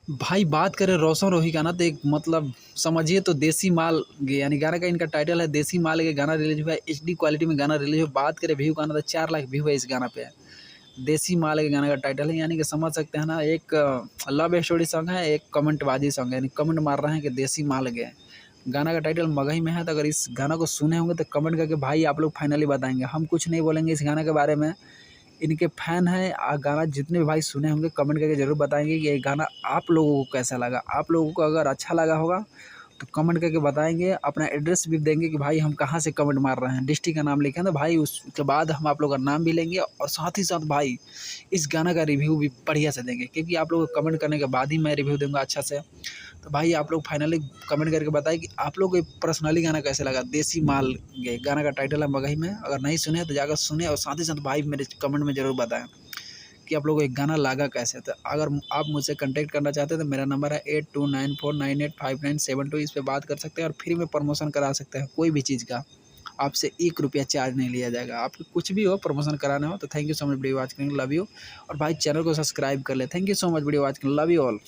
भाई बात करें रोशन रोही का ना, तो एक मतलब समझिए तो देसी माल गे, यानी गाना का इनका टाइटल है देसी माल के। गाना रिलीज हुआ है एचडी क्वालिटी में, गाना रिलीज हुआ। बात करें व्यू का ना, तो 4 लाख व्यू है इस गाना पे। देसी माल के गाना का टाइटल है, यानी कि समझ सकते हैं ना। एक लव स्टोरी सॉन्ग है, एक कमेंटबाजी सॉन्ग है, यानी कमेंट मार रहे हैं कि देसी माल गए। गाना का टाइटल मगही में है। तो अगर इस गाना को सुने होंगे तो कमेंट करके भाई आप लोग फाइनली बताएंगे। हम कुछ नहीं बोलेंगे इस गाने के बारे में, इनके फ़ैन हैं। गाना जितने भी भाई सुने होंगे कमेंट करके ज़रूर बताएँगे कि ये गाना आप लोगों को कैसा लगा। आप लोगों को अगर अच्छा लगा होगा तो कमेंट करके बताएँगे, अपना एड्रेस भी देंगे कि भाई हम कहाँ से कमेंट मार रहे हैं, डिस्ट्रिक्ट का नाम लिखें तो भाई उसके बाद हम आप लोगों का नाम भी लेंगे, और साथ ही साथ भाई इस गाना का रिव्यू भी बढ़िया से देंगे, क्योंकि आप लोग को कमेंट करने के बाद ही मैं रिव्यू दूँगा अच्छा से। तो भाई आप लोग फाइनली कमेंट करके बताएं कि आप लोग को पर्सनली गाना कैसे लगा। देसी माल ये गाना का टाइटल है मगही में। अगर नहीं सुने तो जाकर सुने, और साथ ही साथ भाई मेरे कमेंट में ज़रूर बताएं कि आप लोगों को एक गाना लगा कैसे। तो अगर आप मुझसे कांटेक्ट करना चाहते हैं तो मेरा नंबर है 8294985972। इस पर बात कर सकते हैं और फ्री में प्रमोशन करा सकते हैं। कोई भी चीज़ का आपसे 1 रुपया चार्ज नहीं लिया जाएगा। आपको कुछ भी हो प्रमोशन कराना हो तो thank you so much video watch करने, लव यू। और भाई चैनल को सब्सक्राइब कर ले। Thank you so much video watch करने, लव यू ऑल।